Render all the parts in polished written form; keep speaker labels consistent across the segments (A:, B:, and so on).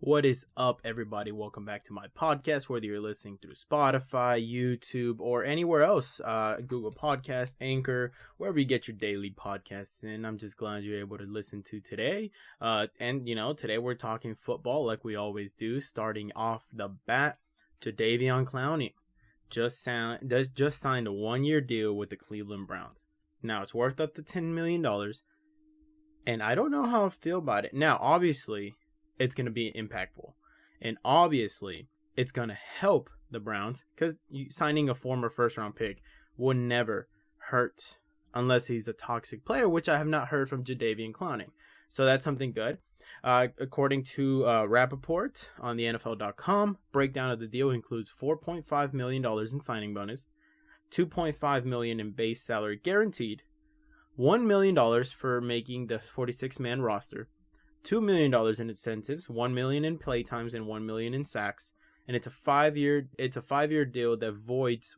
A: What is up, everybody? Welcome back to my podcast, whether you're listening through Spotify, YouTube, or anywhere else, Google Podcast, Anchor, wherever you get your daily podcasts in. I'm just glad you're able to listen to today. Today we're talking football like we always do. Starting off the bat, Jadeveon Clowney just signed a 1-year deal with the Cleveland Browns. Now, it's worth up to $10 million, and I don't know how I feel about it. Now, obviously, it's going to be impactful. And obviously, it's going to help the Browns because signing a former first-round pick would never hurt unless he's a toxic player, which I have not heard from Jadeveon Clowney. So that's something good. According to Rappaport on the NFL.com, breakdown of the deal includes $4.5 million in signing bonus, $2.5 million in base salary guaranteed, $1 million for making the 46-man roster, $2 million in incentives, $1 million in play times, and $1 million in sacks. And it's a 5-year deal that voids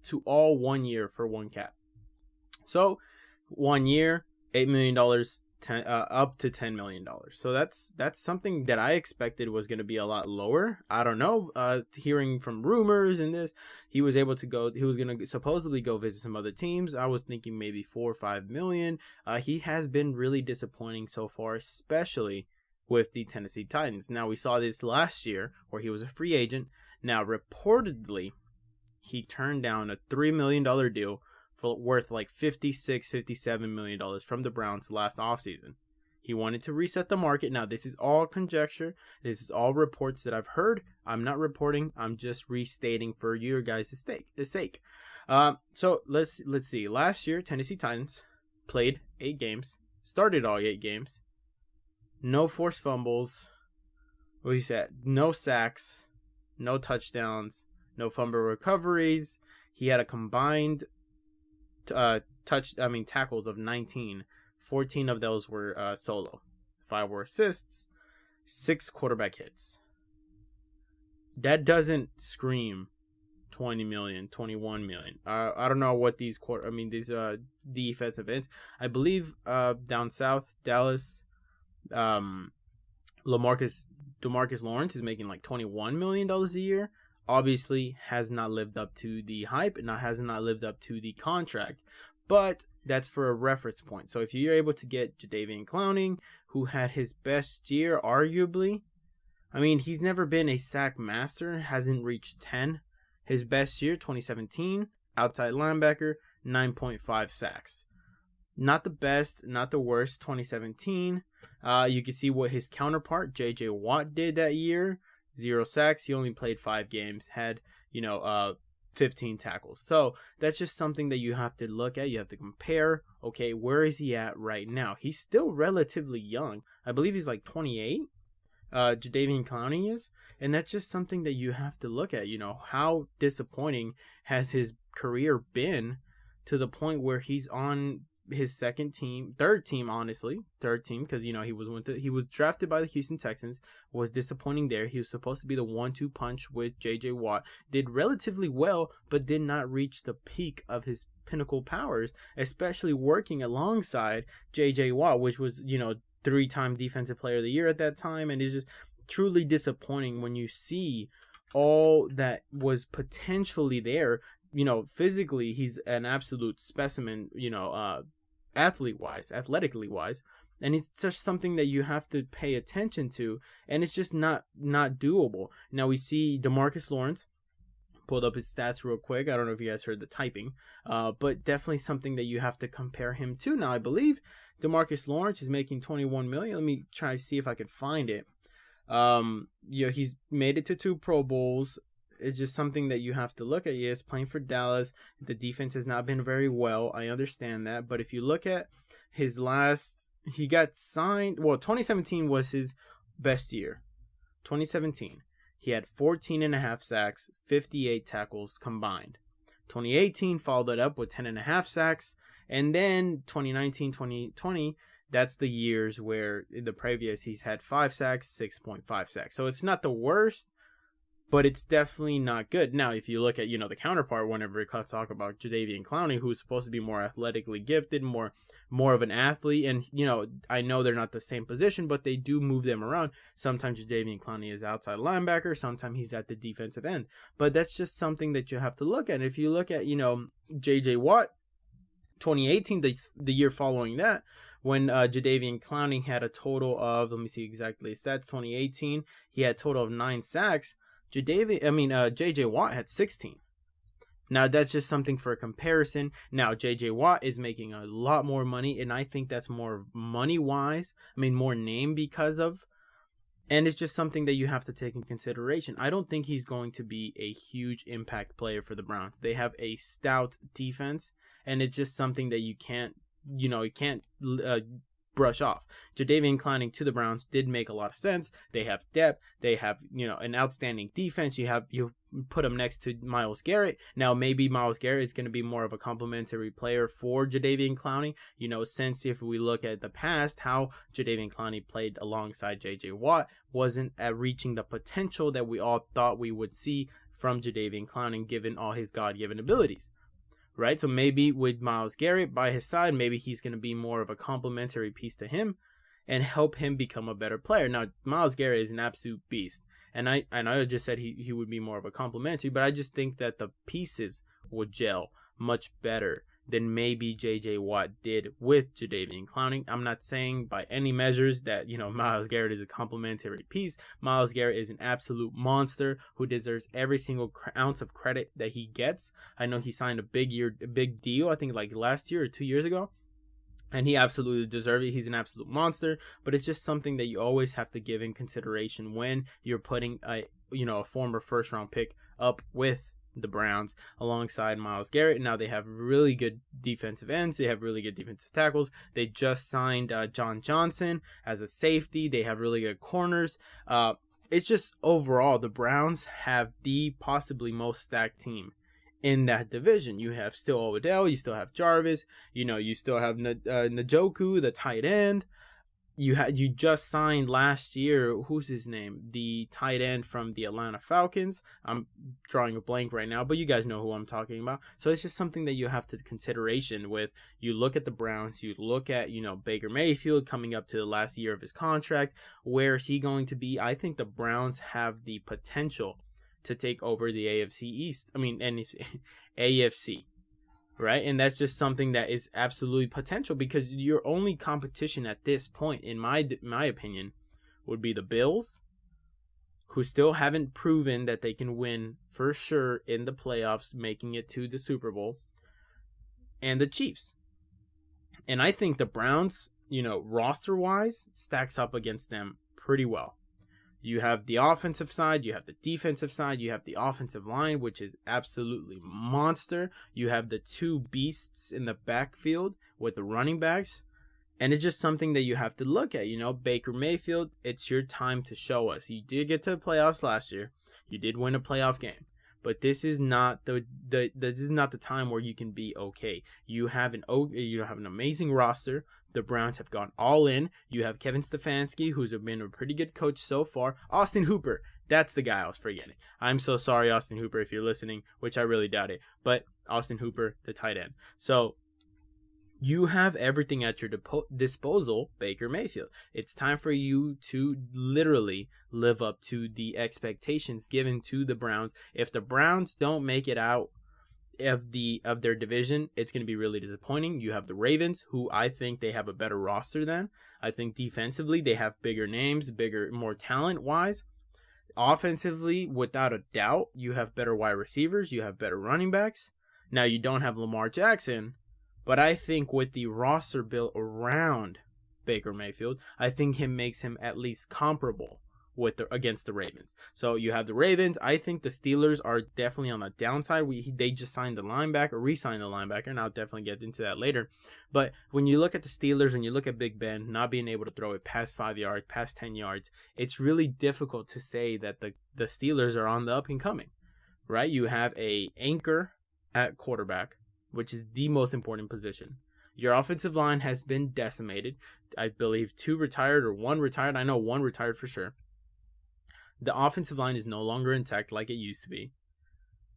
A: to all 1 year for one cap. So 1 year, $8 million, up to $10 million. So that's something that I expected was going to be a lot lower. I don't know. Hearing from rumors and this, he was going to supposedly go visit some other teams. I was thinking maybe $4 or $5 million. He has been really disappointing so far, especially with the Tennessee Titans. Now, we saw this last year where he was a free agent. Now, reportedly, he turned down a $3 million deal worth like $57 million from the Browns last offseason. He wanted to reset the market. Now, this is all conjecture. This is all reports that I've heard. I'm not reporting. I'm just restating for your guys' sake. So let's see. Last year, Tennessee Titans played 8 games, started all 8 games. No forced fumbles. What he said? No sacks, no touchdowns, no fumble recoveries. He had a combined tackles of 19. 14 of those were solo. 5 were assists, 6 quarterback hits. That doesn't scream 20 million, 21 million. I don't know what these defensive ends. I believe down south, Dallas, Demarcus Lawrence is making like $21 million a year. Obviously has not lived up to the hype and has not lived up to the contract. But that's for a reference point. So if you're able to get Jadeveon Clowney, who had his best year, arguably, he's never been a sack master, hasn't reached 10. His best year, 2017, outside linebacker, 9.5 sacks. Not the best, not the worst, 2017. You can see what his counterpart, J.J. Watt, did that year. 0 sacks. He only played 5 games, had 15 tackles. So that's just something that you have to look at. You have to compare. Okay, where is he at right now? He's still relatively young. I believe he's like 28. Jadeveon Clowney is, and that's just something that you have to look at. How disappointing has his career been to the point where he's on his third team, because he was drafted by the Houston Texans, was disappointing there. He was supposed to be the 1-2 punch with JJ Watt, did relatively well, but did not reach the peak of his pinnacle powers, especially working alongside JJ Watt, which was 3-time defensive player of the year at that time. And it's just truly disappointing when you see all that was potentially there. Physically, he's an absolute specimen, athletically wise, and it's just something that you have to pay attention to, and it's just not doable. Now we see Demarcus Lawrence, pulled up his stats real quick. I don't know if you guys heard the typing, but definitely something that you have to compare him to. Now I believe Demarcus Lawrence is making $21 million. Let me try to see if I can find it. He's made it to 2 Pro Bowls. It's just something that you have to look at. Yes, playing for Dallas, the defense has not been very well. I understand that. But if you look at he got signed. Well, 2017 was his best year. 2017, he had 14.5 sacks, 58 tackles combined. 2018 followed it up with 10.5 sacks. And then 2019, 2020, that's the years where in the previous he's had 5 sacks, 6.5 sacks. So it's not the worst, but it's definitely not good. Now, if you look at, the counterpart, whenever we talk about Jadeveon Clowney, who's supposed to be more athletically gifted, more of an athlete, and, I know they're not the same position, but they do move them around. Sometimes Jadeveon Clowney is outside linebacker, sometimes he's at the defensive end, but that's just something that you have to look at. If you look at, J.J. Watt, 2018, the year following that, when Jadeveon Clowney had a total of, let me see exactly his stats, 2018, he had a total of 9 sacks. J.J. Watt had 16. Now, that's just something for a comparison. Now, J.J. Watt is making a lot more money, and I think that's more money-wise. More name because of. And it's just something that you have to take in consideration. I don't think he's going to be a huge impact player for the Browns. They have a stout defense, and it's just something that you can't brush off. Jadeveon Clowney to the Browns did make a lot of sense. They have depth. They have, an outstanding defense. You put him next to Myles Garrett. Now, maybe Myles Garrett is going to be more of a complementary player for Jadeveon Clowney. Since if we look at the past, how Jadeveon Clowney played alongside J.J. Watt wasn't at reaching the potential that we all thought we would see from Jadeveon Clowney, given all his God-given abilities. Right, so maybe with Myles Garrett by his side, maybe he's going to be more of a complementary piece to him and help him become a better player. Now, Myles Garrett is an absolute beast, and I just said he would be more of a complementary, but I just think that the pieces would gel much better than maybe J.J. Watt did with Jadeveon Clowney. I'm not saying by any measures that, Myles Garrett is a complimentary piece. Myles Garrett is an absolute monster who deserves every single ounce of credit that he gets. I know he signed a big deal, I think like last year or 2 years ago, and he absolutely deserves it. He's an absolute monster, but it's just something that you always have to give in consideration when you're putting a former first round pick up with the Browns alongside Myles Garrett. Now they have really good defensive ends. They have really good defensive tackles. They just signed John Johnson as a safety. They have really good corners. It's just overall the Browns have the possibly most stacked team in that division. You have still Odell. You still have Jarvis. You still have Njoku, the tight end. You just signed last year, who's his name? The tight end from the Atlanta Falcons. I'm drawing a blank right now, but you guys know who I'm talking about. So it's just something that you have to consideration with. You look at the Browns, you look at, Baker Mayfield coming up to the last year of his contract. Where is he going to be? I think the Browns have the potential to take over the AFC East. AFC. Right, and that's just something that is absolutely potential, because your only competition at this point, in my opinion, would be the Bills, who still haven't proven that they can win for sure in the playoffs, making it to the Super Bowl, and the Chiefs. And I think the Browns, roster-wise, stacks up against them pretty well. You have the offensive side, you have the defensive side, you have the offensive line, which is absolutely monster. You have the two beasts in the backfield with the running backs. And it's just something that you have to look at. Baker Mayfield, it's your time to show us. You did get to the playoffs last year. You did win a playoff game. But this is not the time where you can be okay. You have an amazing roster. The Browns have gone all in. You have Kevin Stefanski, who's been a pretty good coach so far. Austin Hooper, that's the guy I was forgetting. I'm so sorry, Austin Hooper, if you're listening, which I really doubt it. But Austin Hooper, the tight end. So you have everything at your disposal, Baker Mayfield. It's time for you to literally live up to the expectations given to the Browns. If the Browns don't make it out of their division, it's going to be really disappointing. You have the Ravens, who I think they have a better roster than. I think defensively they have bigger names, more talent-wise. Offensively, without a doubt, you have better wide receivers. You have better running backs. Now, you don't have Lamar Jackson, but I think with the roster built around Baker Mayfield, I think makes him at least comparable against the Ravens. So you have the Ravens. I think the Steelers are definitely on the downside. They just signed the linebacker, re-signed the linebacker, and I'll definitely get into that later. But when you look at the Steelers, when you look at Big Ben not being able to throw it past 5 yards, past 10 yards, it's really difficult to say that the Steelers are on the up and coming, right? You have a anchor at quarterback, which is the most important position. Your offensive line has been decimated. I believe 2 retired or 1 retired. I know 1 retired for sure. The offensive line is no longer intact like it used to be.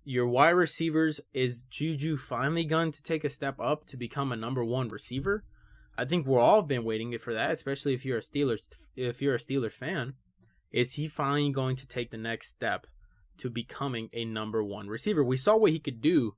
A: Your wide receivers, is Juju finally going to take a step up to become a number one receiver? I think we're all been waiting for that, especially if you're a Steelers fan. Is he finally going to take the next step to becoming a number one receiver? We saw what he could do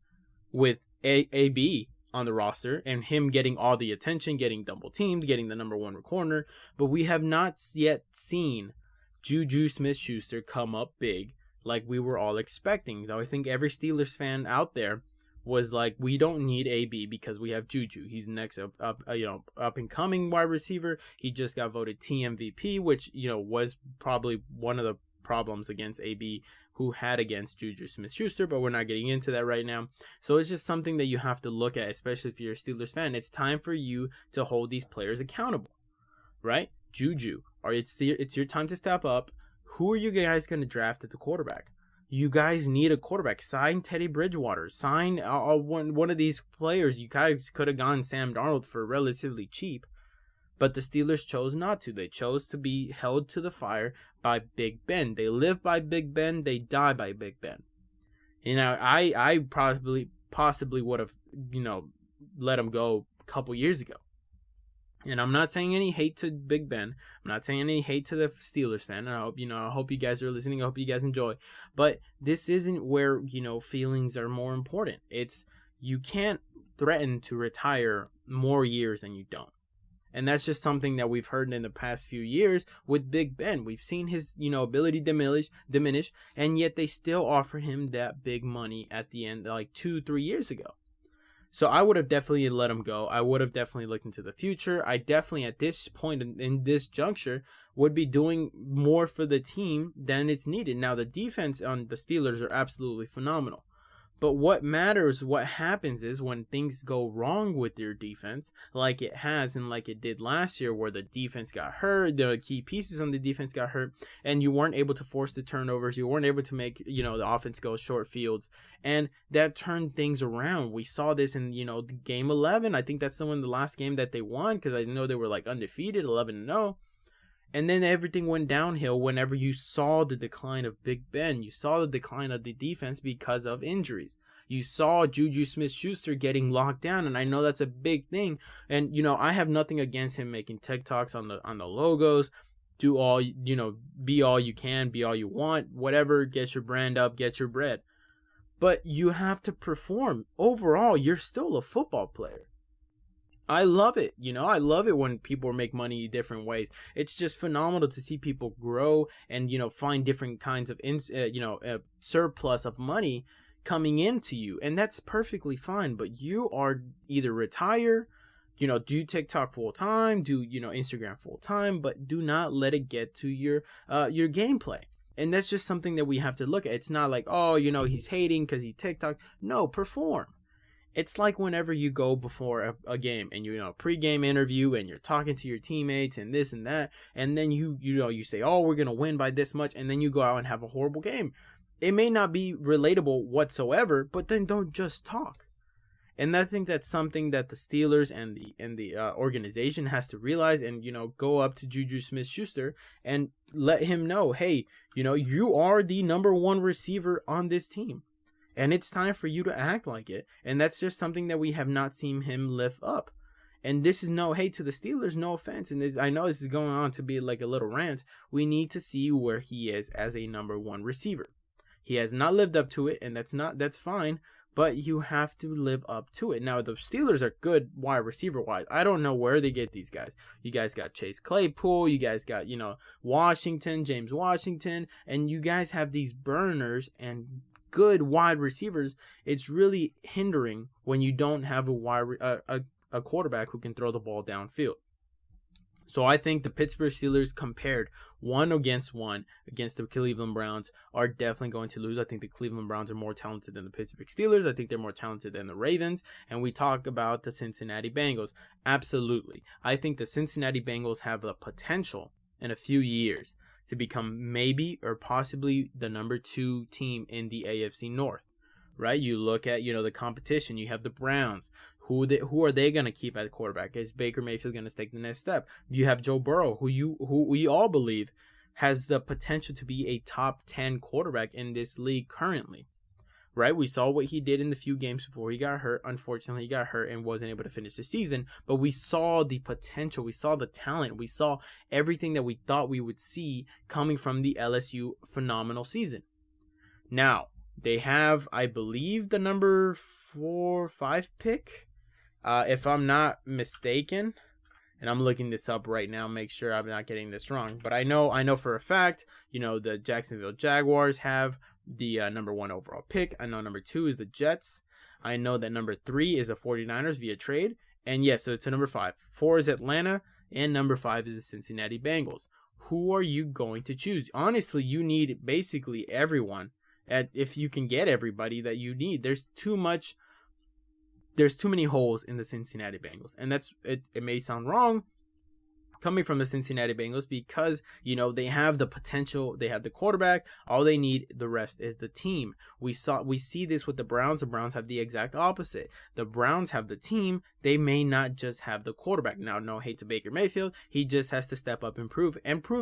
A: with AB on the roster and him getting all the attention, getting double teamed, getting the number one corner, but we have not yet seen Juju Smith-Schuster come up big like we were all expecting. Though I think every Steelers fan out there was like, we don't need AB because we have Juju. He's next up and coming wide receiver. He just got voted team MVP, which was probably one of the problems against AB who had against Juju Smith-Schuster, but we're not getting into that right now. So it's just something that you have to look at, especially if you're a Steelers fan. It's time for you to hold these players accountable, right? Juju, it's your time to step up. Who are you guys going to draft at the quarterback? You guys need a quarterback. Sign Teddy Bridgewater. Sign one of these players. You guys could have gone Sam Darnold for relatively cheap, but the Steelers chose not to. They chose to be held to the fire by Big Ben. They live by Big Ben. They die by Big Ben. I possibly would have, let him go a couple years ago. And I'm not saying any hate to Big Ben. I'm not saying any hate to the Steelers fan. I hope you guys are listening. I hope you guys enjoy. But this isn't where, feelings are more important. It's, you can't threaten to retire more years than you don't. And that's just something that we've heard in the past few years with Big Ben. We've seen his, ability diminish, and yet they still offer him that big money at the end, like 2-3 years ago. So I would have definitely let him go. I would have definitely looked into the future. I definitely, at this point in this juncture, would be doing more for the team than it's needed. Now, the defense on the Steelers are absolutely phenomenal. But what matters, what happens is when things go wrong with your defense, like it has and like it did last year, where the defense got hurt, the key pieces on the defense got hurt, and you weren't able to force the turnovers, you weren't able to make, the offense go short fields, and that turned things around. We saw this in, game 11. I think that's the last game that they won, because I know they were like undefeated, 11-0. And then everything went downhill whenever you saw the decline of Big Ben. You saw the decline of the defense because of injuries. You saw Juju Smith-Schuster getting locked down, and I know that's a big thing. And, I have nothing against him making TikToks on the logos. Do all, be all you can, be all you want, whatever, get your brand up, get your bread. But you have to perform. Overall, you're still a football player. I love it. I love it when people make money different ways. It's just phenomenal to see people grow and, find different kinds of, surplus of money coming into you. And that's perfectly fine. But you are either retire, do TikTok full time, do, Instagram full time, but do not let it get to your gameplay. And that's just something that we have to look at. It's not like, oh, he's hating because he TikTok. No, perform. It's like whenever you go before a game and pre-game interview and you're talking to your teammates and this and that, and then you say, oh, we're going to win by this much, and then you go out and have a horrible game. It may not be relatable whatsoever, but then don't just talk. And I think that's something that the Steelers and the organization has to realize, and go up to Juju Smith-Schuster and let him know, hey, you are the number one receiver on this team. And it's time for you to act like it. And that's just something that we have not seen him lift up. And this is no hate to the Steelers, no offense. And I know this is going on to be like a little rant. We need to see where he is as a number one receiver. He has not lived up to it, and that's fine. But you have to live up to it. Now, the Steelers are good wide receiver-wise. I don't know where they get these guys. You guys got Chase Claypool. You guys got, James Washington. And you guys have these burners and good wide receivers. It's really hindering when you don't have a quarterback who can throw the ball downfield. So I think the Pittsburgh Steelers, compared one against the Cleveland Browns, are definitely going to lose. I think the Cleveland Browns are more talented than the Pittsburgh Steelers. I think they're more talented than the Ravens. And we talk about the Cincinnati Bengals. Absolutely. I think the Cincinnati Bengals have the potential in a few years to become maybe or possibly the number 2 team in the AFC North, right? You look at, the competition. You have the Browns. Who are they going to keep at quarterback? Is Baker Mayfield going to take the next step? You have Joe Burrow, who we all believe has the potential to be a top 10 quarterback in this league currently. Right? We saw what he did in the few games before he got hurt. Unfortunately, he got hurt and wasn't able to finish the season. But we saw the potential. We saw the talent. We saw everything that we thought we would see coming from the LSU phenomenal season. Now, they have, I believe, the number 4-5 pick. If I'm not mistaken. And I'm looking this up right now, make sure I'm not getting this wrong. But I know for a fact, the Jacksonville Jaguars have the number 1 overall pick. I know number 2 is the Jets. I know that number 3 is the 49ers via trade. And yes, so it's a number 5. 4 is Atlanta, and number 5 is the Cincinnati Bengals. Who are you going to choose? Honestly, you need basically everyone. If you can get everybody that you need, there's too many holes in the Cincinnati Bengals. And it may sound wrong coming from the Cincinnati Bengals because, they have the potential, they have the quarterback, all they need, the rest is the team. We see this with the Browns. The Browns have the exact opposite. The Browns have the team, they may not just have the quarterback. Now, no hate to Baker Mayfield, he just has to step up and prove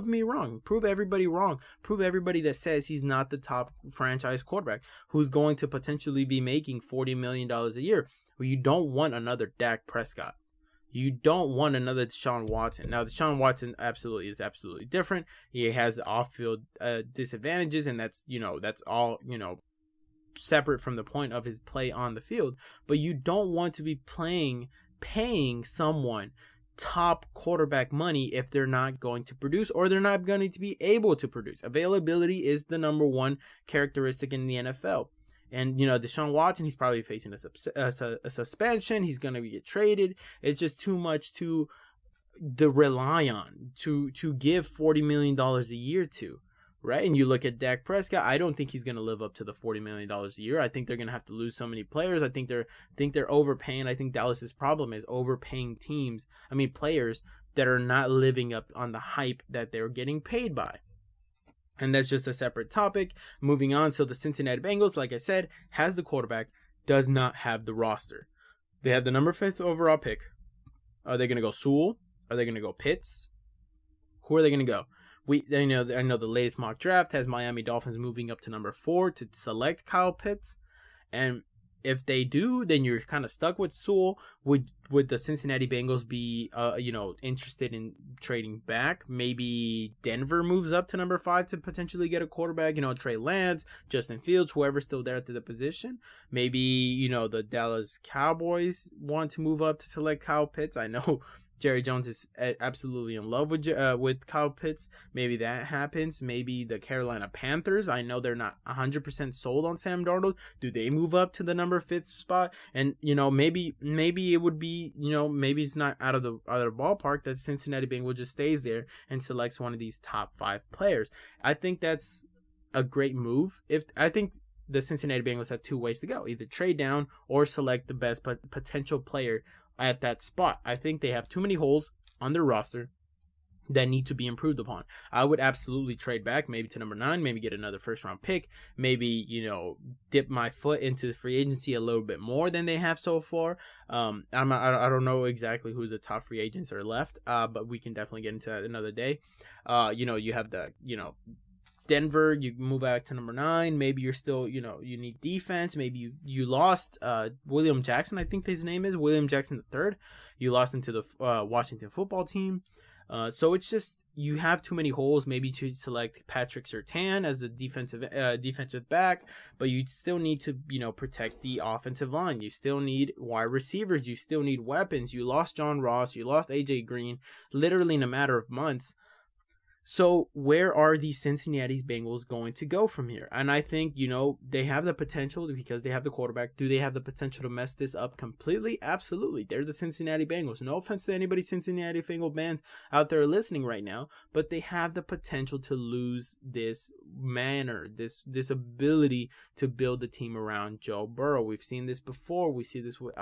A: me wrong. Prove everybody wrong. Prove everybody that says he's not the top franchise quarterback who's going to potentially be making $40 million a year. Well, you don't want another Dak Prescott. You don't want another Deshaun Watson. Now, Deshaun Watson is absolutely different. He has off-field disadvantages, and that's all, separate from the point of his play on the field. But you don't want to be paying someone top quarterback money if they're not going to produce or they're not going to be able to produce. Availability is the number one characteristic in the NFL. And, Deshaun Watson, he's probably facing a suspension. He's going to get traded. It's just too much to rely on, to give $40 million a year to, right? And you look at Dak Prescott, I don't think he's going to live up to the $40 million a year. I think they're going to have to lose so many players. I think they're overpaying. I think Dallas's problem is overpaying players that are not living up on the hype that they're getting paid by. And that's just a separate topic. Moving on, so the Cincinnati Bengals, like I said, has the quarterback, does not have the roster. They have the number 5 overall pick. Are they going to go Sewell? Are they going to go Pitts? Who are they going to go? I know the latest mock draft has Miami Dolphins moving up to number 4 to select Kyle Pitts. And if they do, then you're kind of stuck with Sewell. Would the Cincinnati Bengals be, interested in trading back? Maybe Denver moves up to number 5 to potentially get a quarterback. Trey Lance, Justin Fields, whoever's still there at the position. Maybe the Dallas Cowboys want to move up to select Kyle Pitts. I know Jerry Jones is absolutely in love with Kyle Pitts. Maybe that happens. Maybe the Carolina Panthers, I know they're not 100% sold on Sam Darnold. Do they move up to the number 5th spot? And maybe it would be, maybe it's not out of the ballpark that Cincinnati Bengals just stays there and selects one of these top 5 players. I think that's a great move. I think the Cincinnati Bengals have 2 ways to go: either trade down or select the best potential player at that spot. I think they have too many holes on their roster that need to be improved upon. I would absolutely trade back, maybe to number 9, maybe get another first-round pick, maybe, dip my foot into the free agency a little bit more than they have so far. I don't know exactly who the top free agents are left, but we can definitely get into that another day. You have the, Denver, you move back to number 9. Maybe you're still, you need defense. Maybe you lost William Jackson, I think his name is, William Jackson III. You lost him to the Washington football team. So it's just, you have too many holes. Maybe to select Patrick Surtain as the defensive back, but you still need to, protect the offensive line. You still need wide receivers. You still need weapons. You lost John Ross. You lost AJ Green, literally in a matter of months. So where are the Cincinnati Bengals going to go from here? And I think, they have the potential because they have the quarterback. Do they have the potential to mess this up completely? Absolutely. They're the Cincinnati Bengals. No offense to anybody Cincinnati Bengal fans out there listening right now, but they have the potential to lose this this ability to build the team around Joe Burrow. We've seen this before. We see this with,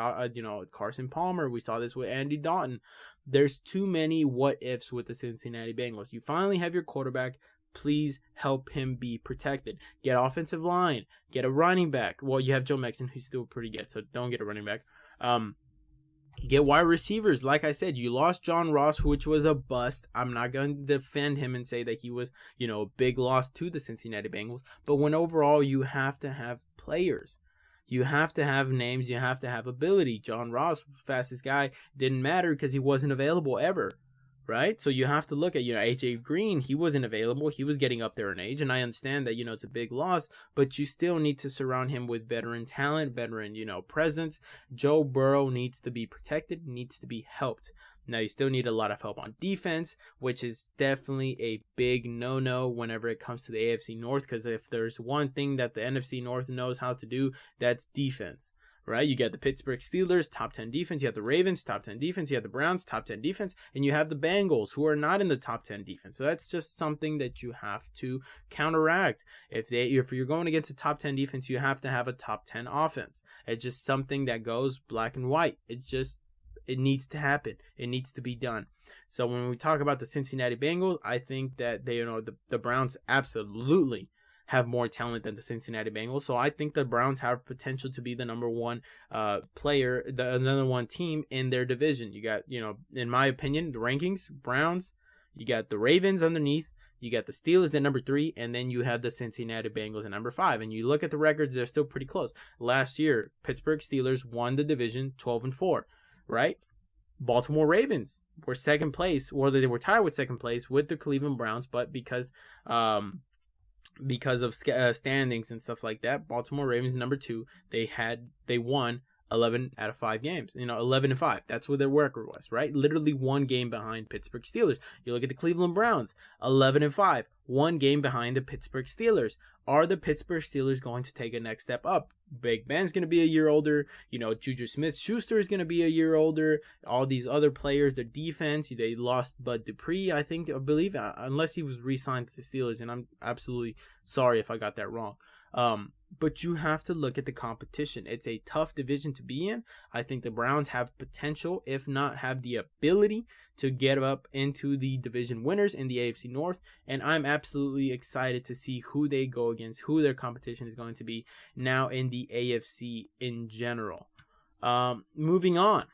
A: Carson Palmer. We saw this with Andy Dalton. There's too many what ifs with the Cincinnati Bengals. You finally have your quarterback. Please help him be protected. Get offensive line. Get a running back. Well, you have Joe Mixon, who's still pretty good, so don't get a running back. Get wide receivers. Like I said, you lost John Ross, which was a bust. I'm not going to defend him and say that he was, a big loss to the Cincinnati Bengals. But when overall you have to have players, you have to have names, you have to have ability. John Ross, fastest guy, didn't matter because he wasn't available ever. Right? So you have to look at, AJ Green, he wasn't available. He was getting up there in age. And I understand that, it's a big loss, but you still need to surround him with veteran talent, veteran, presence. Joe Burrow needs to be protected, needs to be helped. Now, you still need a lot of help on defense, which is definitely a big no-no whenever it comes to the AFC North, because if there's one thing that the NFC North knows how to do, that's defense. Right? You got the Pittsburgh Steelers, top 10 defense. You have the Ravens, top 10 defense. You have the Browns, top 10 defense. And you have the Bengals, who are not in the top 10 defense. So that's just something that you have to counteract. If you're going against a top 10 defense, you have to have a top 10 offense. It's just something that goes black and white. It needs to happen. It needs to be done. So when we talk about the Cincinnati Bengals, I think that the Browns absolutely have more talent than the Cincinnati Bengals. So I think the Browns have potential to be the number one player, the number one team in their division. You got, in my opinion, the rankings, Browns, you got the Ravens underneath, you got the Steelers at number 3, and then you have the Cincinnati Bengals at number 5. And you look at the records, they're still pretty close. Last year, Pittsburgh Steelers won the division 12-4, right? Baltimore Ravens were second place, or they were tied with second place with the Cleveland Browns, but because of standings and stuff like that, Baltimore Ravens number 2. They won 11 out of 5 games. 11-5. That's what their record was, right? Literally one game behind Pittsburgh Steelers. You look at the Cleveland Browns, 11-5, one game behind the Pittsburgh Steelers. Are the Pittsburgh Steelers going to take a next step up? Big Ben's going to be a year older. Juju Smith-Schuster is going to be a year older. All these other players, their defense, they lost Bud Dupree, I believe, unless he was re-signed to the Steelers, and I'm absolutely sorry if I got that wrong. But you have to look at the competition. It's a tough division to be in. I think the Browns have potential, if not have the ability, to get up into the division winners in the AFC North. And I'm absolutely excited to see who they go against, who their competition is going to be now in the AFC in general. Moving on,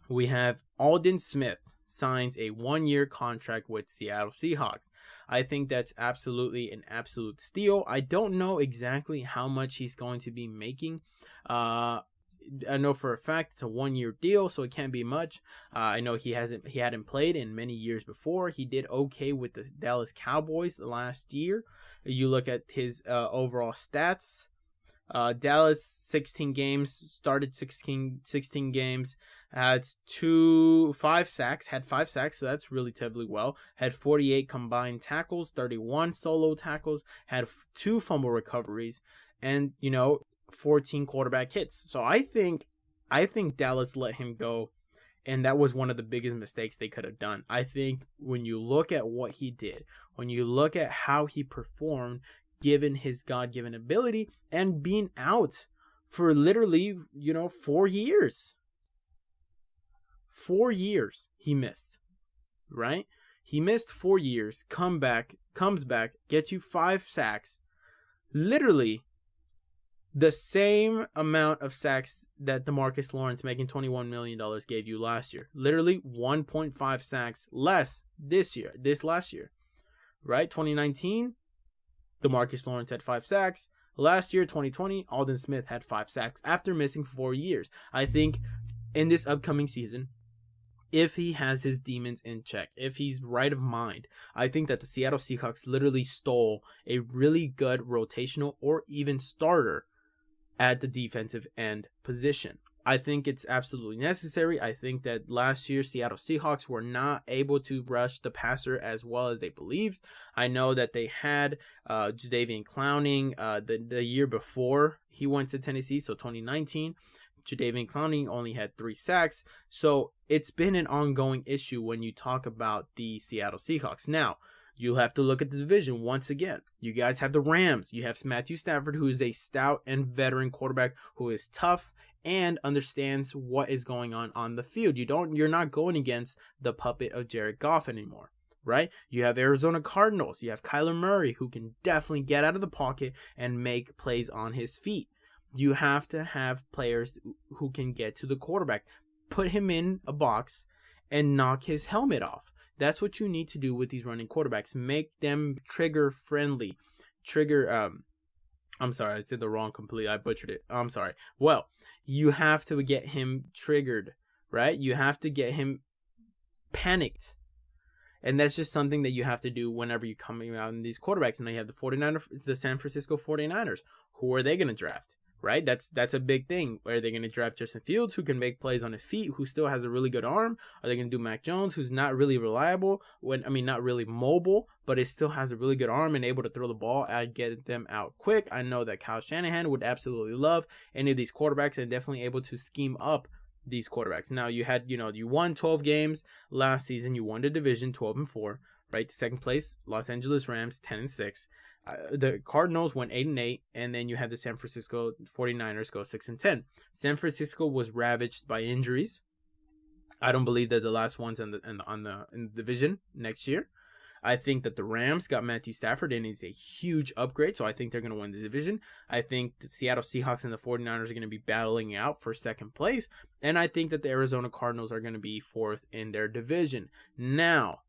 A: we have Aldon Smith signs a 1-year contract with Seattle Seahawks. I think that's absolutely an absolute steal. I don't know exactly how much he's going to be making. I know for a fact it's a 1-year deal, so it can't be much. I know he hadn't played in many years before. He did okay with the Dallas Cowboys last year. You look at his overall stats. Dallas 16 games, started 16 games, had 5 sacks, so that's relatively well. Had 48 combined tackles, 31 solo tackles, had 2 fumble recoveries, and 14 quarterback hits. So I think Dallas let him go, and that was one of the biggest mistakes they could have done. I think when you look at what he did, when you look at how he performed, given his God-given ability, and being out for literally, 4 years. 4 years he missed, right? He missed 4 years, comes back, gets you 5 sacks. Literally the same amount of sacks that Demarcus Lawrence, making $21 million, gave you last year. Literally 1.5 sacks less this last year, right? 2019, Demarcus Lawrence had 5 sacks. Last year, 2020, Aldon Smith had 5 sacks after missing 4 years. I think in this upcoming season, if he has his demons in check, if he's right of mind, I think that the Seattle Seahawks literally stole a really good rotational or even starter at the defensive end position. I think it's absolutely necessary. I think that last year Seattle Seahawks were not able to rush the passer as well as they believed. I know that they had Jadeveon Clowney the year before he went to Tennessee, so 2019. Jadeveon Clowney only had 3 sacks. So it's been an ongoing issue when you talk about the Seattle Seahawks. Now, you'll have to look at the division once again. You guys have the Rams. You have Matthew Stafford, who is a stout and veteran quarterback who is tough and understands what is going on the field. You're not going against the puppet of Jared Goff anymore, right? You have Arizona Cardinals. You have Kyler Murray, who can definitely get out of the pocket and make plays on his feet. You have to have players who can get to the quarterback. put him in a box and knock his helmet off. That's what you need to do with these running quarterbacks. Make them trigger friendly. I'm sorry, I said the wrong completely. I butchered it. I'm sorry. Well, you have to get him triggered, right? You have to get him panicked. And that's just something that you have to do whenever you're coming out in these quarterbacks. And now you have the San Francisco 49ers. Who are they going to draft? Right? That's a big thing. Are they going to draft Justin Fields, who can make plays on his feet, who still has a really good arm? Are they going to do Mac Jones, who's not really reliable, not really mobile, but it still has a really good arm and able to throw the ball and get them out quick? I know that Kyle Shanahan would absolutely love any of these quarterbacks and definitely able to scheme up these quarterbacks. Now you won 12 games last season. You won the division 12-4, right? Second place, Los Angeles Rams 10-6. The Cardinals went 8-8, and then you had the San Francisco 49ers go 6-10. San Francisco was ravaged by injuries. I don't believe that the last ones in the division next year. I think that the Rams got Matthew Stafford, and it's a huge upgrade, so I think they're going to win the division. I think the Seattle Seahawks and the 49ers are going to be battling out for second place, and I think that the Arizona Cardinals are going to be fourth in their division. Now,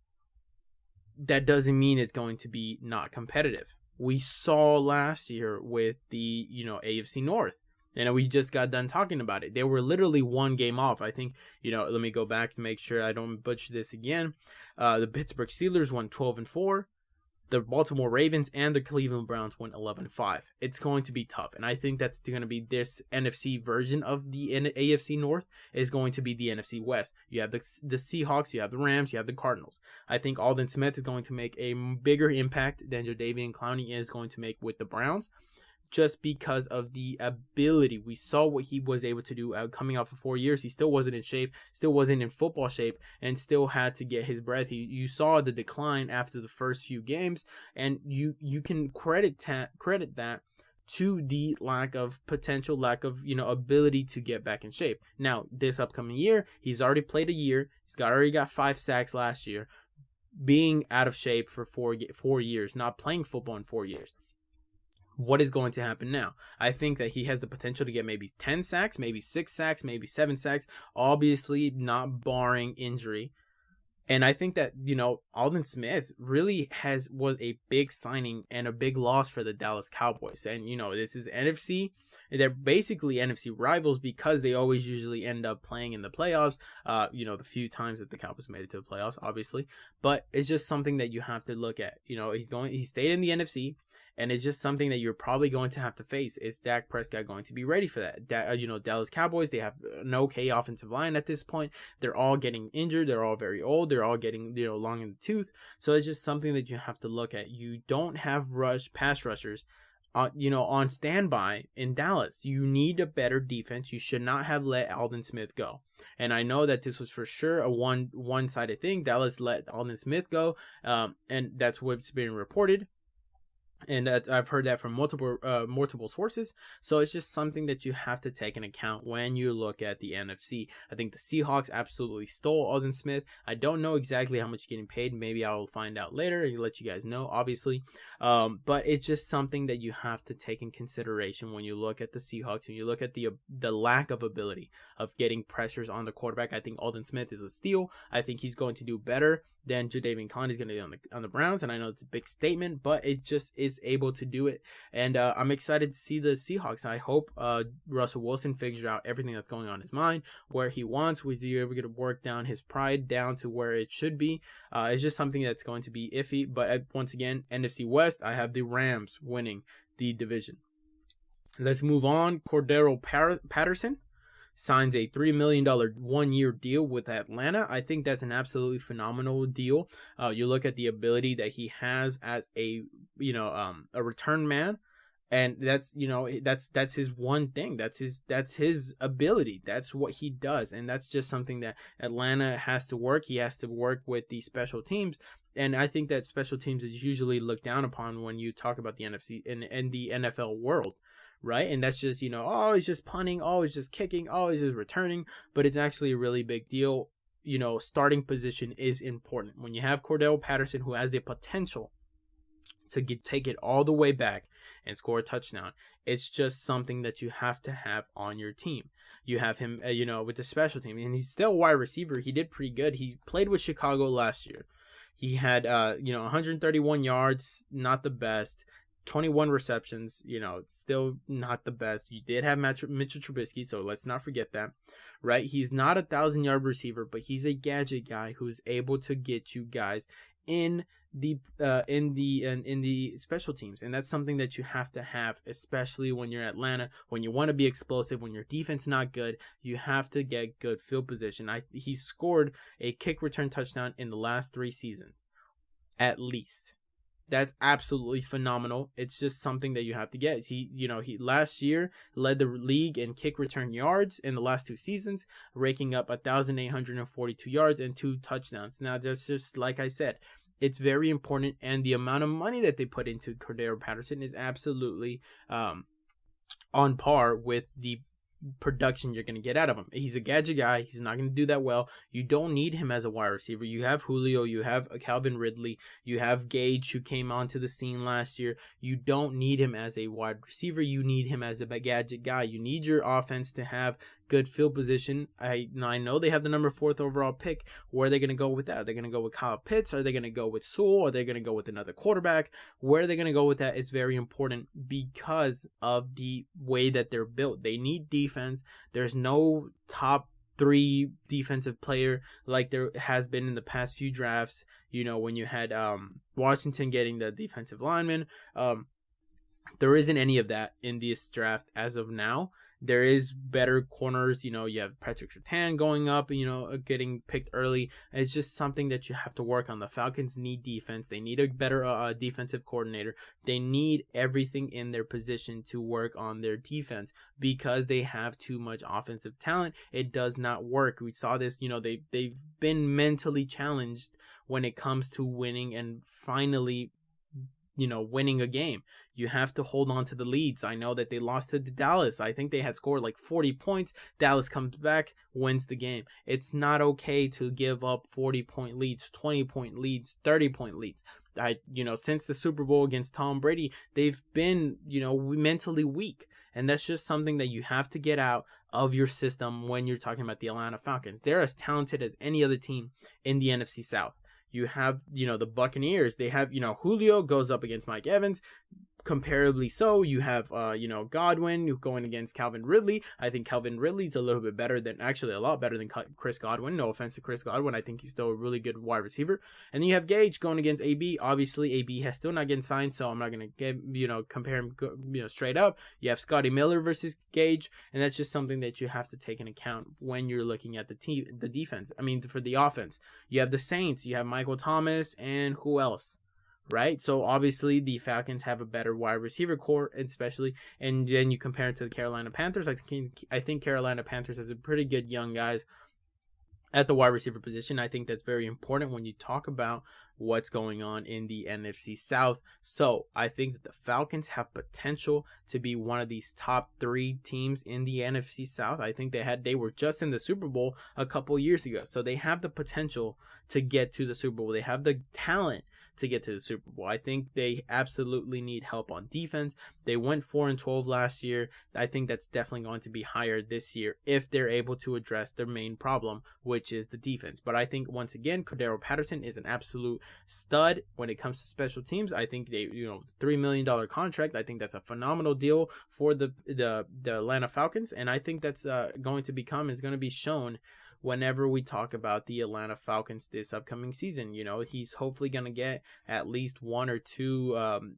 A: that doesn't mean it's going to be not competitive. We saw last year with the AFC North, and we just got done talking about it. They were literally one game off. I think, let me go back to make sure I don't butcher this again. The Pittsburgh Steelers won 12-4. The Baltimore Ravens and the Cleveland Browns went 11-5. It's going to be tough, and I think that's going to be this NFC version of the AFC North is going to be the NFC West. You have the Seahawks, you have the Rams, you have the Cardinals. I think Aldon Smith is going to make a bigger impact than Jadeveon Clowney is going to make with the Browns, just because of the ability. We saw what he was able to do coming off of 4 years. He still wasn't in shape, still wasn't in football shape, and still had to get his breath. You saw the decline after the first few games, and you can credit that to the lack of ability to get back in shape. Now, this upcoming year, he's already played a year. He's already got 5 sacks last year. Being out of shape for 4 years, not playing football in 4 years. What is going to happen now? I think that he has the potential to get maybe 10 sacks, maybe 6 sacks, maybe 7 sacks, obviously not barring injury. And I think that, Aldon Smith really was a big signing and a big loss for the Dallas Cowboys. And, this is NFC. They're basically NFC rivals because they always usually end up playing in the playoffs. The few times that the Cowboys made it to the playoffs, obviously. But it's just something that you have to look at. He stayed in the NFC. And it's just something that you're probably going to have to face. Is Dak Prescott going to be ready for that? Dallas Cowboys, they have an okay offensive line at this point. They're all getting injured. They're all very old. They're all getting, long in the tooth. So it's just something that you have to look at. You don't have pass rushers, on standby in Dallas. You need a better defense. You should not have let Aldon Smith go. And I know that this was for sure a one-sided thing. Dallas let Aldon Smith go, and that's what's been reported. And I've heard that from multiple sources. So it's just something that you have to take into account when you look at the NFC. I think the Seahawks absolutely stole Aldon Smith. I don't know exactly how much he's getting paid. Maybe I will find out later and let you guys know, obviously. But it's just something that you have to take in consideration when you look at the Seahawks and you look at the lack of ability of getting pressures on the quarterback. I think Aldon Smith is a steal. I think he's going to do better than Jadeveon Clowney is going to do on the Browns. And I know it's a big statement, but it just is able to do it. And I'm excited to see the Seahawks. I hope Russell Wilson figures out everything that's going on in his mind, where he wants. Was he able to work down his pride down to where it should be? It's just something that's going to be iffy. But once again, NFC West, I have the Rams winning the division. Let's move on. Cordero Patterson signs a $3 million 1-year deal with Atlanta. I think that's an absolutely phenomenal deal. You look at the ability that he has as a return man, and that's his one thing. That's his ability. That's what he does, and that's just something that Atlanta has to work. He has to work with the special teams. And I think that special teams is usually looked down upon when you talk about the NFC and the NFL world. Right? And that's just, he's just punting, he's just kicking, he's just returning. But it's actually a really big deal. Starting position is important. When you have Cordero Patterson, who has the potential to take it all the way back and score a touchdown. It's just something that you have to have on your team. You have him, with the special team, and he's still a wide receiver. He did pretty good. He played with Chicago last year. He had, 131 yards, not the best. 21 receptions, still not the best. You did have Mitchell Trubisky, so let's not forget that, right? He's not a 1,000-yard receiver, but he's a gadget guy who's able to get you guys in the special teams, and that's something that you have to have, especially when you're Atlanta, when you want to be explosive, when your defense not good. You have to get good field position. He scored a kick return touchdown in the last 3 seasons, at least. That's absolutely phenomenal. It's just something that you have to get. He last year led the league in kick return yards in the last 2 seasons, raking up 1,842 yards and 2 touchdowns. Now, that's just like I said, it's very important, and the amount of money that they put into Cordero Patterson is absolutely on par with the production you're going to get out of him. He's a gadget guy. He's not going to do that well. You don't need him as a wide receiver. You have Julio, you have Calvin Ridley, you have Gage, who came onto the scene last year. You don't need him as a wide receiver. You need him as a gadget guy. You need your offense to have good field position. I know they have the number 4th overall pick. Where are they going to go with that? Are they going to go with Kyle Pitts? Are they going to go with Sewell? Are they going to go with another quarterback? Where are they going to go with that is very important because of the way that they're built. They need defense. There's no top 3 defensive player like there has been in the past few drafts. When you had Washington getting the defensive lineman, there isn't any of that in this draft as of now. There is better corners. You have Patrick Surtain going up, getting picked early. It's just something that you have to work on. The Falcons need defense. They need a better defensive coordinator. They need everything in their position to work on their defense because they have too much offensive talent. It does not work. We saw this, they've been mentally challenged when it comes to winning and finally winning a game. You have to hold on to the leads. I know that they lost to Dallas. I think they had scored like 40 points. Dallas comes back, wins the game. It's not okay to give up 40-point leads, 20-point leads, 30-point leads. Since the Super Bowl against Tom Brady, they've been, mentally weak. And that's just something that you have to get out of your system when you're talking about the Atlanta Falcons. They're as talented as any other team in the NFC South. You have, the Buccaneers. They have, Julio goes up against Mike Evans. Comparably so, you have, Godwin going against Calvin Ridley. I think Calvin Ridley's a little bit better than, actually a lot better than Chris Godwin. No offense to Chris Godwin. I think he's still a really good wide receiver. And then you have Gage going against AB. Obviously, AB has still not getting signed, so I'm not going to compare him, straight up. You have Scotty Miller versus Gage, and that's just something that you have to take into account when you're looking at the defense. For the offense. You have the Saints. You have Michael Thomas, and who else? Right, so obviously the Falcons have a better wide receiver core, especially, and then you compare it to the Carolina Panthers. I think Carolina Panthers has a pretty good young guys at the wide receiver position. I think that's very important when you talk about what's going on in the NFC South. So I think that the Falcons have potential to be one of these top 3 teams in the NFC South. I think they were just in the Super Bowl a couple years ago, so they have the potential to get to the Super Bowl. They have the talent to get to the Super Bowl. I think they absolutely need help on defense. They went 4-12 last year. I think that's definitely going to be higher this year if they're able to address their main problem, which is the defense. But I think once again, Cordero Patterson is an absolute stud when it comes to special teams. I think they, $3 million contract. I think that's a phenomenal deal for the Atlanta Falcons, and I think that's going to be shown whenever we talk about the Atlanta Falcons this upcoming season. He's hopefully going to get at least 1 or 2,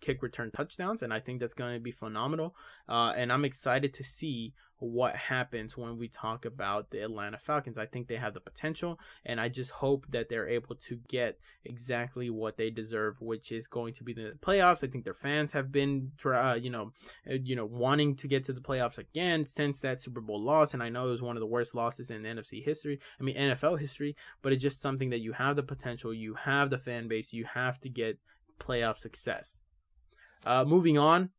A: kick return touchdowns, and I think that's going to be phenomenal. And I'm excited to see what happens when we talk about the Atlanta Falcons. I think they have the potential, and I just hope that they're able to get exactly what they deserve, which is going to be the playoffs. I think their fans have been, wanting to get to the playoffs again since that Super Bowl loss, and I know it was one of the worst losses in NFL history, but it's just something that you have the potential, you have the fan base, you have to get playoff success. Moving on,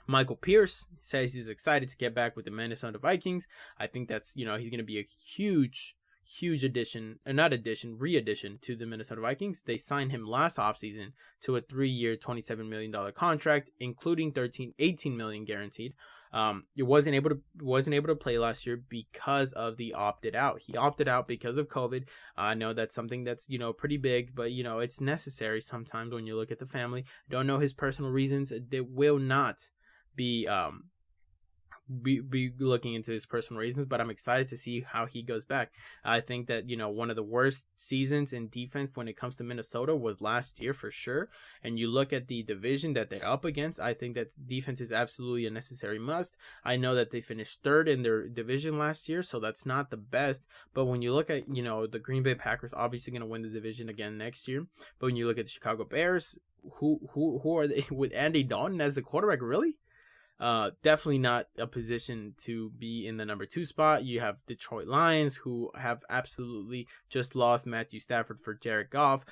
A: Michael Pierce says he's excited to get back with the Minnesota Vikings. I think that's, he's going to be a huge huge re-addition to the Minnesota Vikings. They signed him last offseason to a 3-year, $27 million contract, including $18 million guaranteed. He wasn't able to play last year because of the opted out. He opted out because of COVID. I know that's something that's, pretty big, but it's necessary sometimes when you look at the family. Don't know his personal reasons. They will not be looking into his personal reasons, but I'm excited to see how he goes back. I think that one of the worst seasons in defense when it comes to Minnesota was last year for sure. And you look at the division that they're up against, I think that defense is absolutely a necessary must. I know that they finished third in their division last year, so that's not the best. But when you look at the Green Bay Packers, obviously going to win the division again next year. But when you look at the Chicago Bears, who are they with Andy Dalton as the quarterback? Really? Definitely not a position to be in the number 2 spot. You have Detroit Lions, who have absolutely just lost Matthew Stafford for Jared Goff.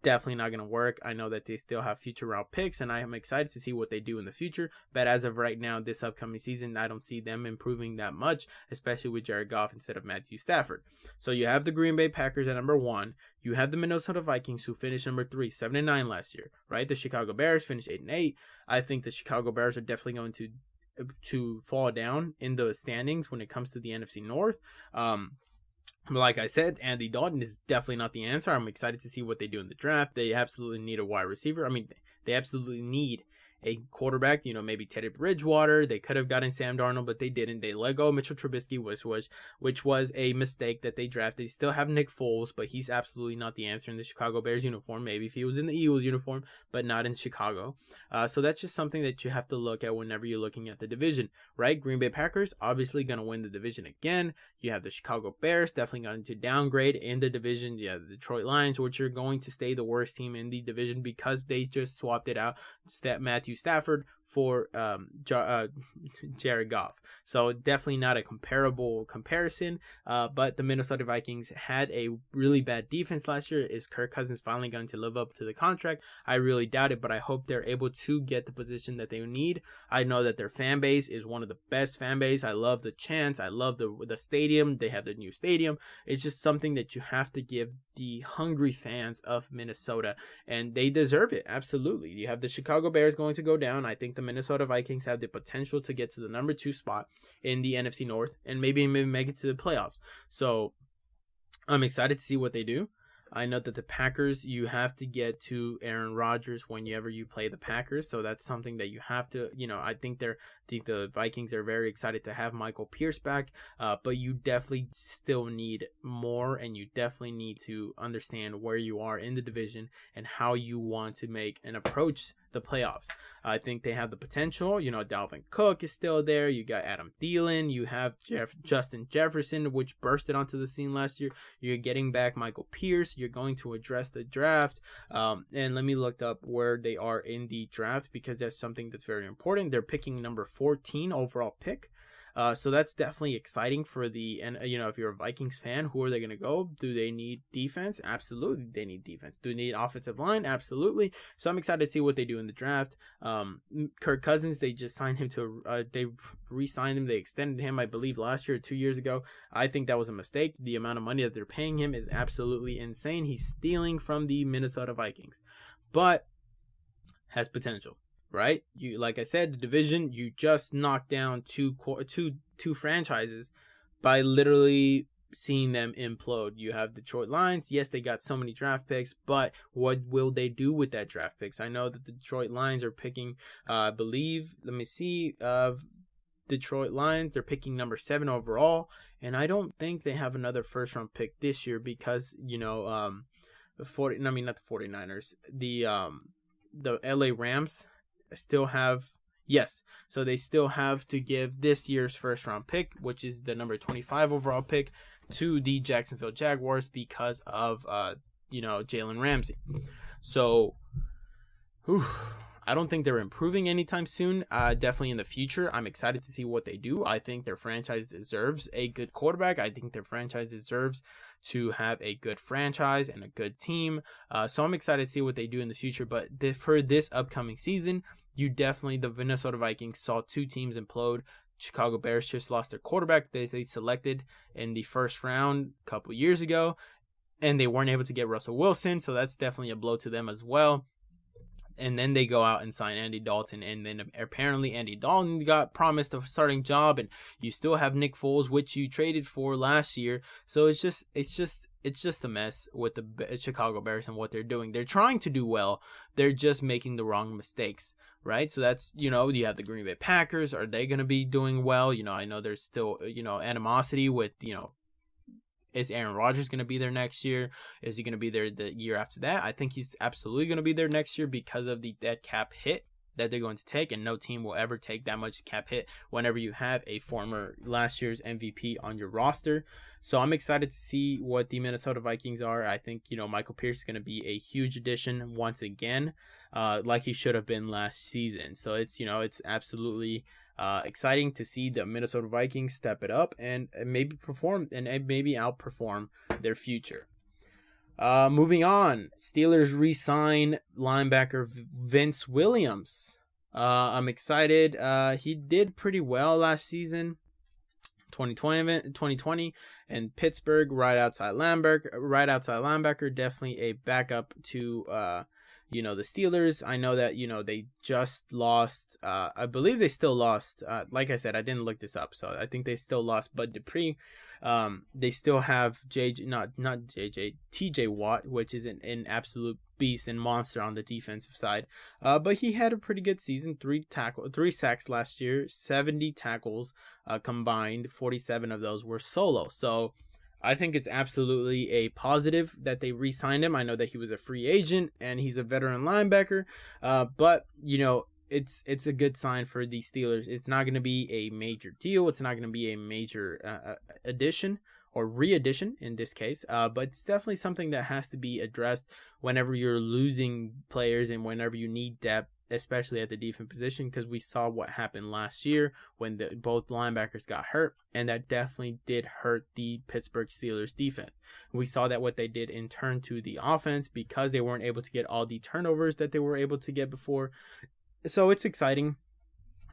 A: Definitely not going to work. I know that they still have future round picks, and I am excited to see what they do in the future. But as of right now, this upcoming season, I don't see them improving that much, especially with Jared Goff instead of Matthew Stafford. So you have the Green Bay Packers at number 1. You have the Minnesota Vikings, who finished number 3, 7-9 last year, right? The Chicago Bears finished 8-8. I think the Chicago Bears are definitely going to fall down in the standings when it comes to the NFC North. Like I said, Andy Dalton is definitely not the answer. I'm excited to see what they do in the draft. They absolutely need a wide receiver. I mean, they absolutely need a quarterback, maybe Teddy Bridgewater. They could have gotten Sam Darnold, but they didn't. They let go of Mitchell Trubisky, which was a mistake that they drafted. They still have Nick Foles, but he's absolutely not the answer in the Chicago Bears uniform. Maybe if he was in the Eagles uniform, but not in Chicago. So that's just something that you have to look at whenever you're looking at the division, right? Green Bay Packers, obviously going to win the division again. You have the Chicago Bears, definitely going to downgrade in the division. Yeah, the Detroit Lions, which are going to stay the worst team in the division because they just swapped it out. Matthew Stafford for Jared Goff. So definitely not a comparable comparison. But the Minnesota Vikings had a really bad defense last year. Is Kirk Cousins finally going to live up to the contract? I really doubt it, but I hope they're able to get the position that they need. I know that their fan base is one of the best fan base. I love the chants. I love the stadium. They have the new stadium. It's just something that you have to give the hungry fans of Minnesota, and they deserve it. Absolutely. You have the Chicago Bears going to go down. I think the Minnesota Vikings have the potential to get to the number 2 spot in the NFC North and maybe make it to the playoffs. So I'm excited to see what they do. I know that the Packers, you have to get to Aaron Rodgers whenever you play the Packers. So that's something that you have to, I think the Vikings are very excited to have Michael Pierce back. But you definitely still need more, and you definitely need to understand where you are in the division and how you want to make an approach the playoffs. I think they have the potential. Dalvin Cook is still there. You got Adam Thielen. You have Justin Jefferson, which bursted onto the scene last year. You're getting back Michael Pierce. You're going to address the draft. And let me look up where they are in the draft, because that's something that's very important. They're picking number 14 overall pick. So that's definitely exciting for if you're a Vikings fan, who are they going to go? Do they need defense? Absolutely, they need defense. Do they need offensive line? Absolutely. So I'm excited to see what they do in the draft. Kirk Cousins, they just signed him they re-signed him. They extended him, I believe, last year or 2 years ago. I think that was a mistake. The amount of money that they're paying him is absolutely insane. He's stealing from the Minnesota Vikings, but has potential. Right? You, like I said, the division, you just knocked down two franchises by literally seeing them implode. You have Detroit Lions. Yes, they got so many draft picks, but what will they do with that draft picks? I know that the Detroit Lions are picking, Detroit Lions, they're picking number 7 overall, and I don't think they have another first round pick this year because, not the 49ers, the LA Rams still have, so they still have to give this year's first round pick, which is the number 25 overall pick, to the Jacksonville Jaguars because of Jalen Ramsey. So I don't think they're improving anytime soon. Definitely in the future, I'm excited to see what they do. I think their franchise deserves a good quarterback. I think their franchise deserves to have a good franchise and a good team. So I'm excited to see what they do in the future. But for this upcoming season, the Minnesota Vikings saw 2 teams implode. Chicago Bears just lost their quarterback they selected in the first round a couple years ago, and they weren't able to get Russell Wilson, so that's definitely a blow to them as well. And then they go out and sign Andy Dalton, and then apparently Andy Dalton got promised a starting job, and you still have Nick Foles, which you traded for last year. So it's just a mess with the Chicago Bears and what they're doing. They're trying to do well. They're just making the wrong mistakes, right? So that's, you have the Green Bay Packers. Are they going to be doing well? I know there's still, animosity with, is Aaron Rodgers going to be there next year? Is he going to be there the year after that? I think he's absolutely going to be there next year because of the dead cap hit that they're going to take, and no team will ever take that much cap hit whenever you have a former last year's MVP on your roster. So I'm excited to see what the Minnesota Vikings are. I think, Michael Pierce is going to be a huge addition once again, like he should have been last season. So it's absolutely exciting to see the Minnesota Vikings step it up and maybe perform and maybe outperform their future. Moving on, Steelers re-sign linebacker Vince Williams. I'm excited. He did pretty well last season, 2020 in Pittsburgh, right outside linebacker, definitely a backup to the Steelers. I know that they just lost. I believe they still lost. Like I said, I didn't look this up, so I think they still lost Bud Dupree. They still have TJ Watt, which is an absolute beast and monster on the defensive side. But he had a pretty good season. 3 sacks last year, 70 tackles combined. 47 of those were solo. So I think it's absolutely a positive that they re-signed him. I know that he was a free agent and he's a veteran linebacker, but it's a good sign for the Steelers. It's not going to be a major deal. It's not going to be a major addition or re-addition in this case, but it's definitely something that has to be addressed whenever you're losing players and whenever you need depth, especially at the defense position, because we saw what happened last year when both linebackers got hurt, and that definitely did hurt the Pittsburgh Steelers defense. We saw that what they did in turn to the offense because they weren't able to get all the turnovers that they were able to get before. So it's exciting.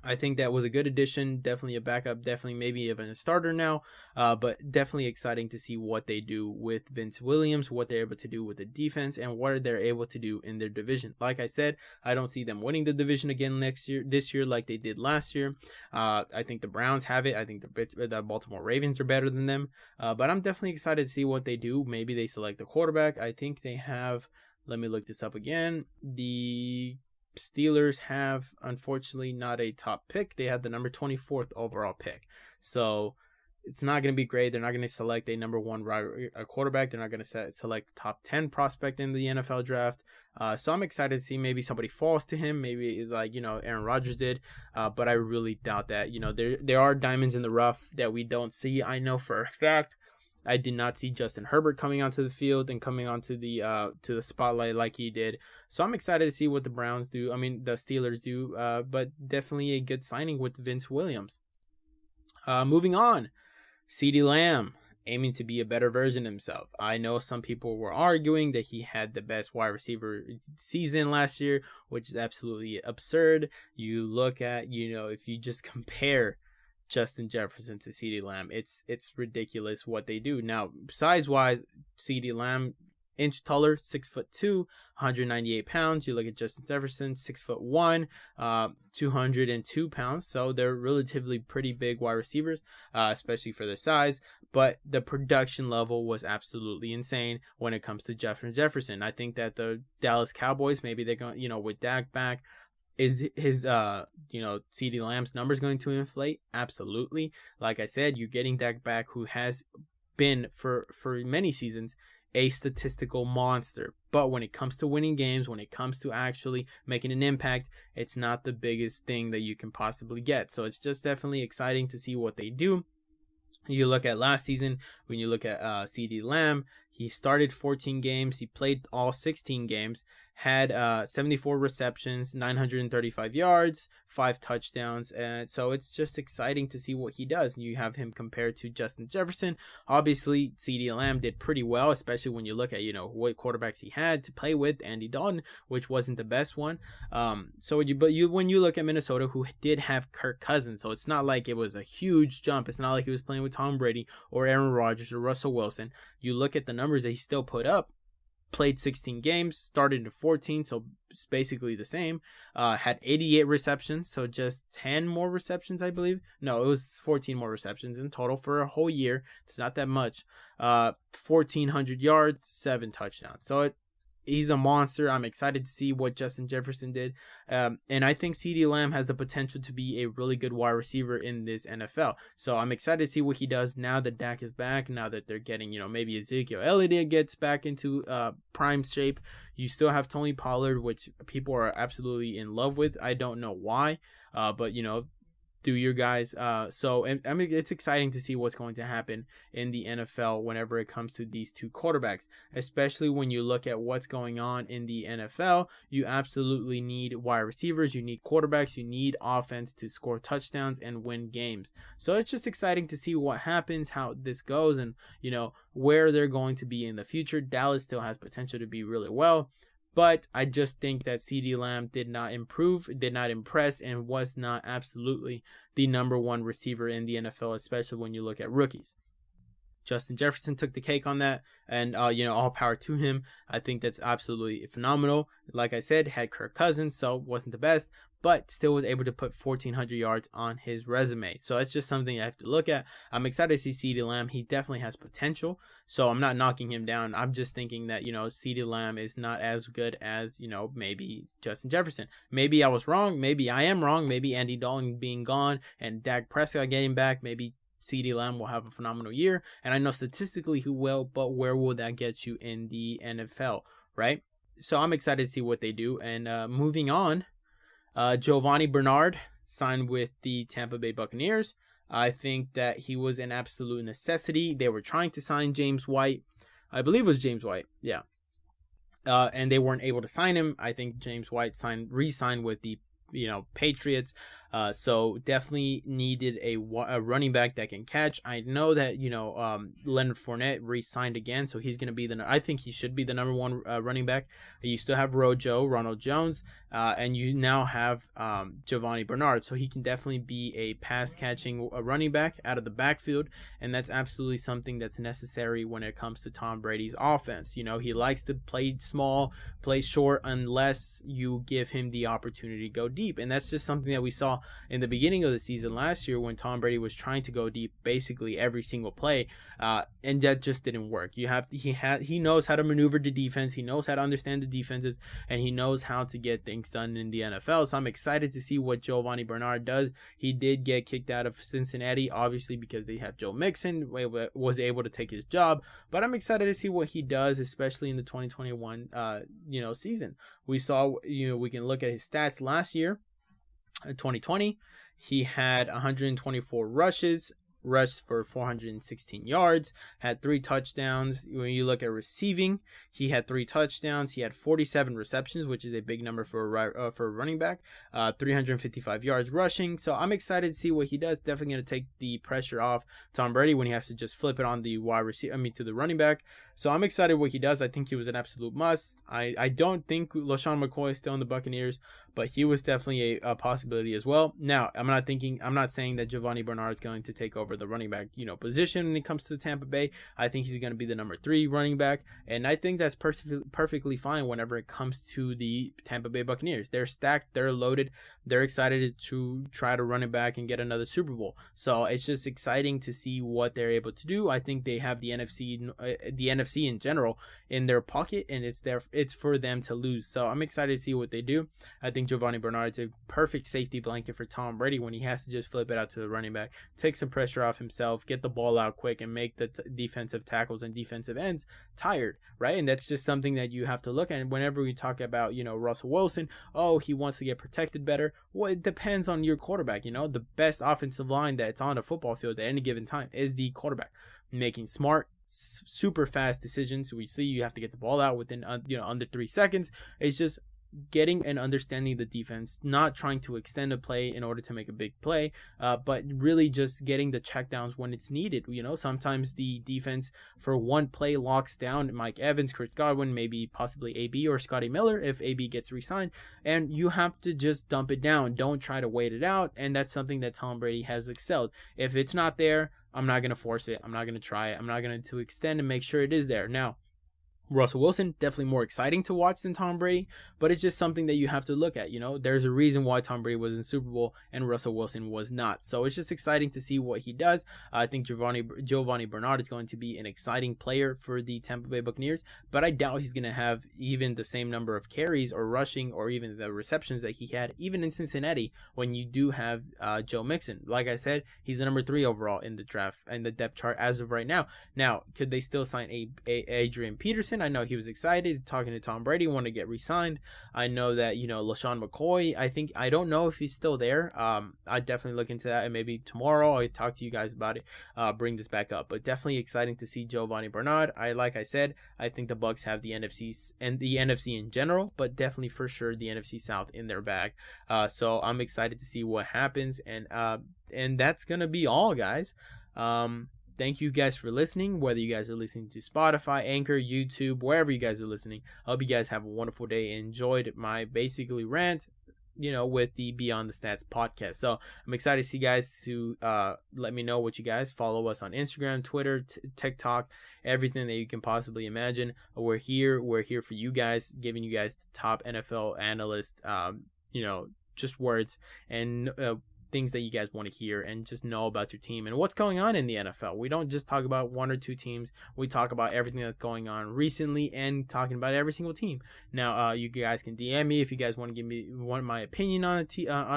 A: I think that was a good addition, definitely a backup, definitely maybe even a starter now, but definitely exciting to see what they do with Vince Williams, what they're able to do with the defense, and what they're able to do in their division. Like I said, I don't see them winning the division again this year like they did last year. I think the Browns have it. I think the Baltimore Ravens are better than them, but I'm definitely excited to see what they do. Maybe they select a quarterback. I think they have, let me look this up again, the Steelers have, unfortunately, not a top pick. They have the number 24th overall pick. So it's not going to be great. They're not going to select a number 1 quarterback. They're not going to select the top 10 prospect in the NFL draft. So I'm excited to see maybe somebody falls to him, maybe like, Aaron Rodgers did. But I really doubt that. There are diamonds in the rough that we don't see. I know for a fact I did not see Justin Herbert coming onto the field and coming onto the to the spotlight like he did. So I'm excited to see what the Steelers do. But definitely a good signing with Vince Williams. Moving on, CeeDee Lamb aiming to be a better version of himself. I know some people were arguing that he had the best wide receiver season last year, which is absolutely absurd. You look at, if you just compare Justin Jefferson to CeeDee Lamb, it's ridiculous what they do. Now, size-wise, CeeDee Lamb, inch taller, 6'2", 198 pounds. You look at Justin Jefferson, 6'1", 202 pounds. So they're relatively pretty big wide receivers, especially for their size. But the production level was absolutely insane when it comes to Justin Jefferson. I think that the Dallas Cowboys, maybe they're going, with Dak back, is his CeeDee Lamb's numbers going to inflate? Absolutely. Like I said, you're getting Dak back, who has been for many seasons a statistical monster. But when it comes to winning games, when it comes to actually making an impact, it's not the biggest thing that you can possibly get. So it's just definitely exciting to see what they do. You look at last season, when you look at CeeDee Lamb, He started 14 games. He played all 16 games, had 74 receptions, 935 yards, 5 touchdowns. And so it's just exciting to see what he does. You have him compared to Justin Jefferson. Obviously, CeeDee Lamb did pretty well, especially when you look at, what quarterbacks he had to play with. Andy Dalton, which wasn't the best one. So when you look at Minnesota, who did have Kirk Cousins, so it's not like it was a huge jump. It's not like he was playing with Tom Brady or Aaron Rodgers or Russell Wilson. You look at the numbers that he still put up. Played 16 games, started in 14, so it's basically the same. Had 88 receptions, so just 10 more receptions, I believe. No, it was 14 more receptions in total for a whole year. It's not that much. 1,400 yards, 7 touchdowns. So he's a monster. I'm excited to see what Justin Jefferson did. And I think CeeDee Lamb has the potential to be a really good wide receiver in this NFL. So I'm excited to see what he does now that Dak is back, now that they're getting, maybe Ezekiel Elliott gets back into prime shape. You still have Tony Pollard, which people are absolutely in love with. I don't know why, but, do your guys. So it's exciting to see what's going to happen in the NFL whenever it comes to these two quarterbacks, especially when you look at what's going on in the NFL. You absolutely need wide receivers, you need quarterbacks, you need offense to score touchdowns and win games. So it's just exciting to see what happens, how this goes, and where they're going to be in the future. Dallas still has potential to be really well. But I just think that CeeDee Lamb did not improve, did not impress, and was not absolutely the number one receiver in the NFL, especially when you look at rookies. Justin Jefferson took the cake on that, and all power to him. I think that's absolutely phenomenal. Like I said, had Kirk Cousins, so wasn't the best, but still was able to put 1,400 yards on his resume. So it's just something I have to look at. I'm excited to see CeeDee Lamb. He definitely has potential, so I'm not knocking him down. I'm just thinking that, CeeDee Lamb is not as good as, maybe Justin Jefferson. Maybe I was wrong. Maybe I am wrong. Maybe Andy Dalton being gone and Dak Prescott getting back, maybe CeeDee Lamb will have a phenomenal year, and I know statistically he will, but where will that get you in the NFL, right? So I'm excited to see what they do. And moving on, Giovanni Bernard signed with the Tampa Bay Buccaneers. I think that he was an absolute necessity. They were trying to sign James White. I believe it was James White, yeah. And they weren't able to sign him. I think James White re-signed with the Patriots. So definitely needed a running back that can catch. I know that Leonard Fournette re-signed again, so he's going to be I think he should be the number one running back. You still have Ronald Jones, and you now have Giovanni Bernard, so he can definitely be a pass catching running back out of the backfield, and that's absolutely something that's necessary when it comes to Tom Brady's offense. He likes to play small, play short, unless you give him the opportunity to go deep, and that's just something that we saw in the beginning of the season last year when Tom Brady was trying to go deep basically every single play, and that just didn't work. He knows how to maneuver the defense, he knows how to understand the defenses, and he knows how to get things done in the NFL. So I'm excited to see what Giovanni Bernard does. He did get kicked out of Cincinnati, obviously, because they have Joe Mixon, was able to take his job, but I'm excited to see what he does, especially in the 2021 season. We saw, we can look at his stats last year. 2020, he had 124 rushed for 416 yards, had 3 touchdowns. When you look at receiving, he had 3 touchdowns. He had 47 receptions, which is a big number for a running back. 355 yards rushing. So I'm excited to see what he does. Definitely going to take the pressure off Tom Brady when he has to just flip it on the to the running back. So I'm excited what he does. I think he was an absolute must. I don't think LaShawn McCoy is still in the Buccaneers, but he was definitely a possibility as well. Now, I'm not saying that Giovanni Bernard is going to take over the running back, position when it comes to Tampa Bay. I think he's going to be the number 3 running back, and I think that's perfectly fine whenever it comes to the Tampa Bay Buccaneers. They're stacked, they're loaded, they're excited to try to run it back and get another Super Bowl. So it's just exciting to see what they're able to do. I think they have the NFC in general in their pocket, and it's for them to lose. So I'm excited to see what they do. I think Giovanni Bernard is a perfect safety blanket for Tom Brady when he has to just flip it out to the running back, take some pressure off himself, get the ball out quick, and make the defensive tackles and defensive ends tired, right? And that's just something that you have to look at. And whenever we talk about, Russell Wilson, he wants to get protected better. Well, it depends on your quarterback. The best offensive line that's on a football field at any given time is the quarterback. Making smart, super fast decisions. So we see you have to get the ball out within under 3 seconds. It's just getting and understanding the defense, not trying to extend a play in order to make a big play, but really just getting the checkdowns when it's needed. Sometimes the defense for one play locks down Mike Evans, Chris Godwin, maybe possibly AB or Scotty Miller if AB gets re-signed, and you have to just dump it down. Don't try to wait it out, and that's something that Tom Brady has excelled. If it's not there, I'm not going to force it. I'm not going to try it. I'm not going to extend and make sure it is there. Now, Russell Wilson, definitely more exciting to watch than Tom Brady, but it's just something that you have to look at. There's a reason why Tom Brady was in Super Bowl and Russell Wilson was not. So it's just exciting to see what he does. I think Giovanni Bernard is going to be an exciting player for the Tampa Bay Buccaneers, but I doubt he's going to have even the same number of carries or rushing or even the receptions that he had even in Cincinnati when you do have Joe Mixon. Like I said, he's the number 3 overall in the draft and the depth chart as of right now. Now, could they still sign Adrian Peterson? I know he was excited talking to Tom Brady, wanted to get re-signed. I know that LaShawn McCoy, I don't know if he's still there. I definitely look into that, and maybe tomorrow I'll talk to you guys about it, bring this back up. But definitely exciting to see Giovanni Bernard. Like I said, I think the Bucs have the NFC and the NFC in general, but definitely for sure the NFC South in their bag. So I'm excited to see what happens, and that's gonna be all, guys. Thank you guys for listening, whether you guys are listening to Spotify, Anchor, YouTube, wherever you guys are listening. I hope you guys have a wonderful day. Enjoyed my basically rant, with the Beyond the Stats podcast. So I'm excited to see you guys to let me know what you guys follow us on Instagram, Twitter, TikTok, everything that you can possibly imagine. We're here for you guys, giving you guys the top NFL analyst, just words and things that you guys want to hear and just know about your team and what's going on in the NFL. We don't just talk about 1 or 2 teams. We talk about everything that's going on recently and talking about every single team. Now, you guys can DM me if you guys want to give me my opinion on a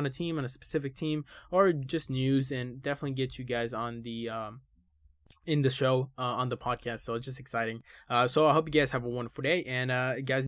A: team, on a specific team, or just news, and definitely get you guys on the in the show on the podcast. So it's just exciting. So I hope you guys have a wonderful day, and guys.